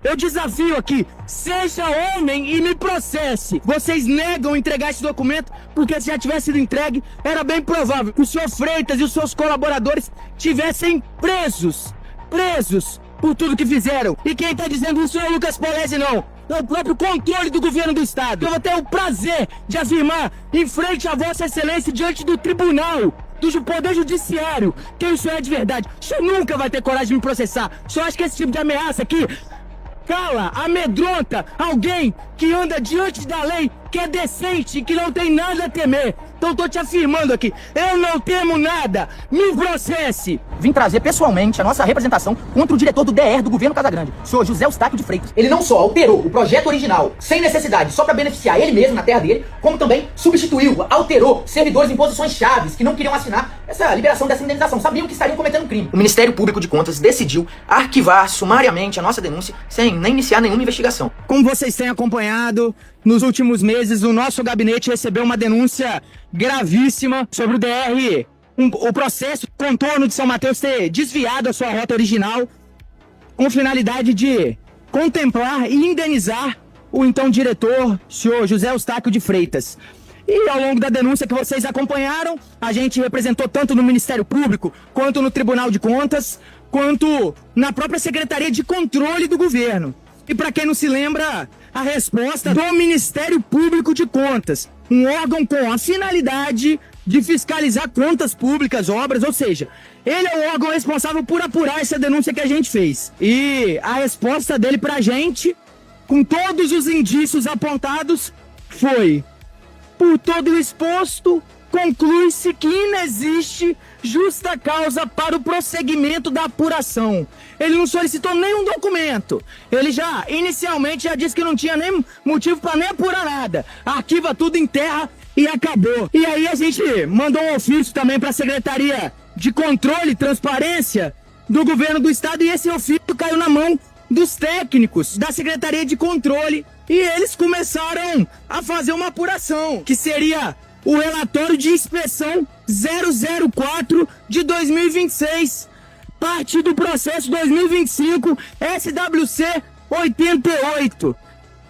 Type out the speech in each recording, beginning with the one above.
Eu desafio aqui, seja homem e me processe. Vocês negam entregar esse documento porque se já tivesse sido entregue, era bem provável que o senhor Freitas e os seus colaboradores tivessem presos por tudo que fizeram. E quem tá dizendo isso não é o Lucas Polezi, não. É o próprio controle do governo do estado. Eu vou ter o prazer de afirmar em frente a Vossa Excelência, diante do tribunal, do Poder Judiciário, que isso é de verdade. O senhor nunca vai ter coragem de me processar. O senhor acha que esse tipo de ameaça aqui cala, amedronta alguém que anda diante da lei, que é decente e que não tem nada a temer? Então tô te afirmando aqui, eu não temo nada, me processe! Vim trazer pessoalmente a nossa representação contra o diretor do DR do governo Casagrande, o senhor José Eustáquio de Freitas. Ele não só alterou o projeto original sem necessidade, só para beneficiar ele mesmo na terra dele, como também substituiu, alterou servidores em posições chaves que não queriam assinar essa liberação dessa indenização, sabiam que estariam cometendo um crime. O Ministério Público de Contas decidiu arquivar sumariamente a nossa denúncia sem nem iniciar nenhuma investigação. Como vocês têm acompanhado, nos últimos meses o nosso gabinete recebeu uma denúncia gravíssima sobre o DR, o processo contorno de São Mateus ter desviado a sua rota original com finalidade de contemplar e indenizar o então diretor, senhor José Eustáquio de Freitas. E ao longo da denúncia que vocês acompanharam, a gente representou tanto no Ministério Público, quanto no Tribunal de Contas, quanto na própria Secretaria de Controle do Governo. E para quem não se lembra, a resposta do Ministério Público de Contas, um órgão com a finalidade de fiscalizar contas públicas, obras, ou seja, ele é o órgão responsável por apurar essa denúncia que a gente fez. E a resposta dele pra gente, com todos os indícios apontados, foi: por todo o exposto, conclui-se que inexiste justa causa para o prosseguimento da apuração. Ele não solicitou nenhum documento. Ele inicialmente disse que não tinha nem motivo para nem apurar nada. Arquiva tudo em terra e acabou. E aí a gente mandou um ofício também para a Secretaria de Controle e Transparência do Governo do Estado, e esse ofício caiu na mão dos técnicos da Secretaria de Controle, e eles começaram a fazer uma apuração, que seria o relatório de inspeção 004 de 2026, parte do processo 2025 SWC 88,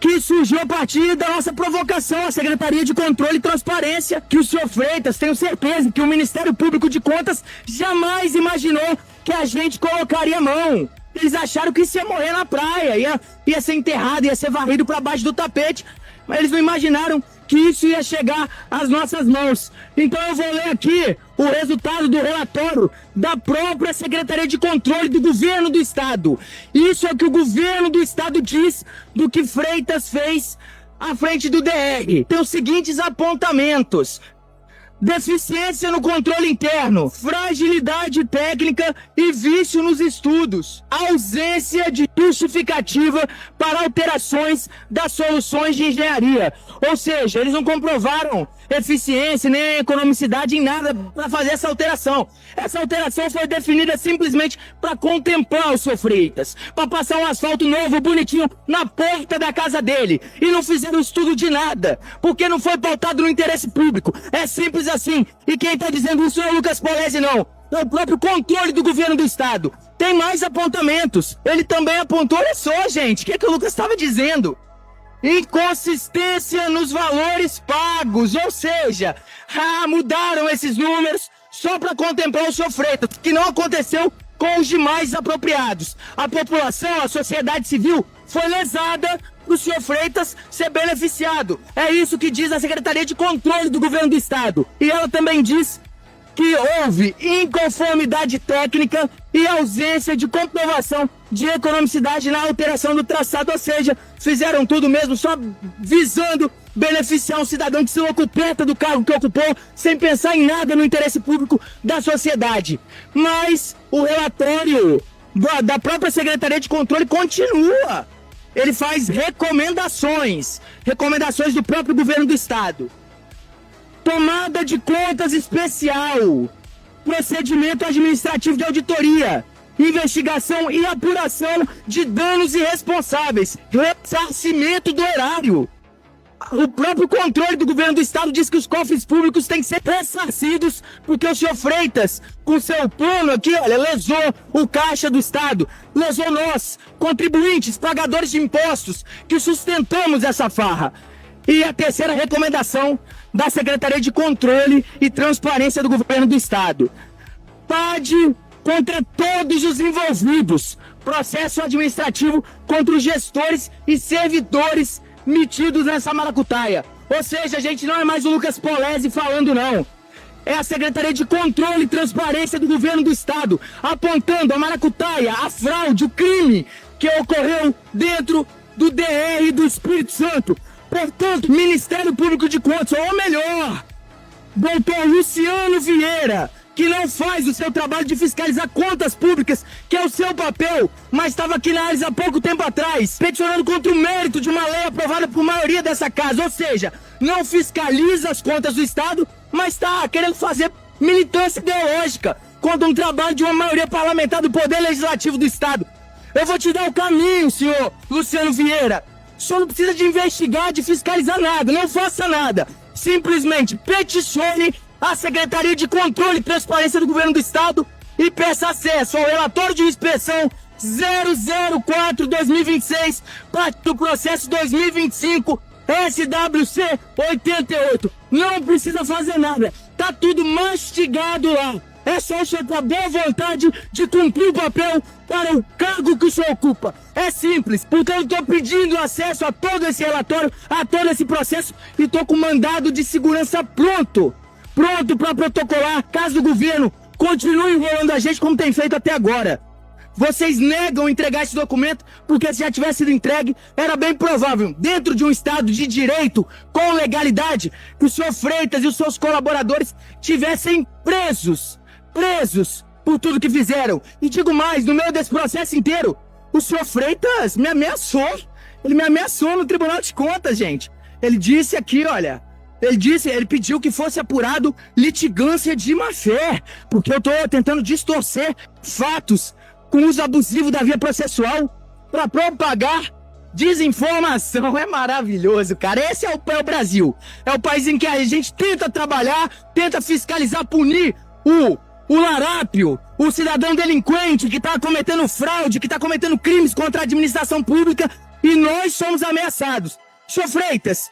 que surgiu a partir da nossa provocação à Secretaria de Controle e Transparência, que o senhor Freitas, tenho certeza que o Ministério Público de Contas jamais imaginou que a gente colocaria a mão. Eles acharam que isso ia morrer na praia, ia ser enterrado, ia ser varrido para baixo do tapete, mas eles não imaginaram que isso ia chegar às nossas mãos. Então eu vou ler aqui o resultado do relatório da própria Secretaria de Controle do Governo do Estado. Isso é o que o Governo do Estado diz do que Freitas fez à frente do DR. Tem os seguintes apontamentos: deficiência no controle interno, fragilidade técnica e vício nos estudos, ausência de justificativa para alterações das soluções de engenharia. Ou seja, eles não comprovaram eficiência nem economicidade em nada para fazer essa alteração. Essa alteração foi definida simplesmente para contemplar o seu Freitas, para passar um asfalto novo, bonitinho, na porta da casa dele. E não fizeram estudo de nada, porque não foi pautado no interesse público. É simples assim. E quem tá dizendo isso não é o Lucas Polezi, não. É o próprio controle do governo do estado. Tem mais apontamentos. Ele também apontou, olha só, gente, o que é que o Lucas estava dizendo? Inconsistência nos valores pagos, ou seja, mudaram esses números só para contemplar o seu Freitas, que não aconteceu com os demais apropriados. A população, a sociedade civil foi lesada para o senhor Freitas ser beneficiado. É isso que diz a Secretaria de Controle do Governo do Estado. E ela também diz que houve inconformidade técnica e ausência de comprovação de economicidade na alteração do traçado, ou seja, fizeram tudo mesmo só visando beneficiar um cidadão que se ocupa do cargo que ocupou, sem pensar em nada no interesse público da sociedade. Mas o relatório da própria Secretaria de Controle continua. Ele faz recomendações do próprio governo do estado. Tomada de contas especial, procedimento administrativo de auditoria, investigação e apuração de danos irresponsáveis, ressarcimento do erário. O próprio controle do governo do estado diz que os cofres públicos têm que ser ressarcidos porque o senhor Freitas, com seu plano aqui, olha, lesou o caixa do estado, lesou nós, contribuintes, pagadores de impostos, que sustentamos essa farra. E a terceira recomendação da Secretaria de Controle e Transparência do Governo do Estado: PAD contra todos os envolvidos, processo administrativo contra os gestores e servidores metidos nessa maracutaia. Ou seja, gente, não é mais o Lucas Polese falando, não. É a Secretaria de Controle e Transparência do Governo do Estado apontando a maracutaia, a fraude, o crime que ocorreu dentro do DR do Espírito Santo. Portanto, Ministério Público de Contas, ou melhor, doutor Luciano Vieira, que não faz o seu trabalho de fiscalizar contas públicas, que é o seu papel, mas estava aqui na análise há pouco tempo atrás, peticionando contra o mérito de uma lei aprovada por maioria dessa casa, ou seja, não fiscaliza as contas do Estado, mas está querendo fazer militância ideológica contra um trabalho de uma maioria parlamentar do Poder Legislativo do Estado. Eu vou te dar o caminho, senhor Luciano Vieira. O senhor não precisa de investigar, de fiscalizar nada, não faça nada. Simplesmente peticione a Secretaria de Controle e Transparência do Governo do Estado e peça acesso ao relatório de inspeção 004-2026, parte do processo 2025 SWC 88. Não precisa fazer nada, tá tudo mastigado lá. É só o senhor ter a boa vontade de cumprir o papel para o cargo que o senhor ocupa. É simples, porque eu estou pedindo acesso a todo esse relatório, a todo esse processo, e estou com mandado de segurança pronto para protocolar, caso o governo continue enrolando a gente como tem feito até agora. Vocês negam entregar esse documento porque se já tivesse sido entregue, era bem provável, dentro de um estado de direito, com legalidade, que o senhor Freitas e os seus colaboradores tivessem presos por tudo que fizeram. E digo mais, no meio desse processo inteiro, o senhor Freitas me ameaçou. Ele me ameaçou no Tribunal de Contas, gente. Ele disse aqui, olha, ele pediu que fosse apurado litigância de má-fé, porque eu tô tentando distorcer fatos com uso abusivo da via processual para propagar desinformação. É maravilhoso, cara. Esse é o Brasil. É o país em que a gente tenta trabalhar, tenta fiscalizar, punir o larápio, o cidadão delinquente que tá cometendo fraude, que tá cometendo crimes contra a administração pública, e nós somos ameaçados. Senhor Freitas,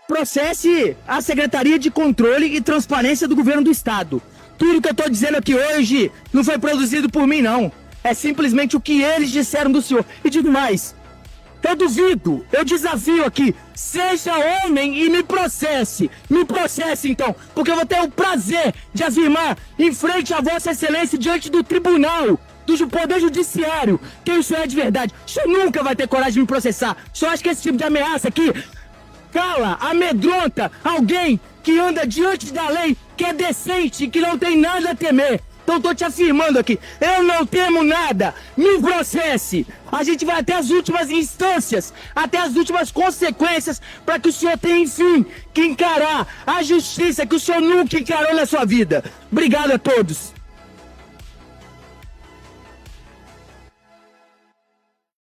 processe a Secretaria de Controle e Transparência do Governo do Estado. Tudo que eu tô dizendo aqui hoje não foi produzido por mim, não. É simplesmente o que eles disseram do senhor. E digo mais, eu duvido, eu desafio aqui, seja homem e me processe então, porque eu vou ter o prazer de afirmar em frente a Vossa Excelência, diante do Tribunal, do Poder Judiciário, quem o senhor é de verdade. O senhor nunca vai ter coragem de me processar. O senhor acha que esse tipo de ameaça aqui cala, amedronta alguém que anda diante da lei, que é decente e que não tem nada a temer? Então tô te afirmando aqui, eu não temo nada, me processe. A gente vai até as últimas instâncias, até as últimas consequências, para que o senhor tenha, enfim, que encarar a justiça que o senhor nunca encarou na sua vida. Obrigado a todos.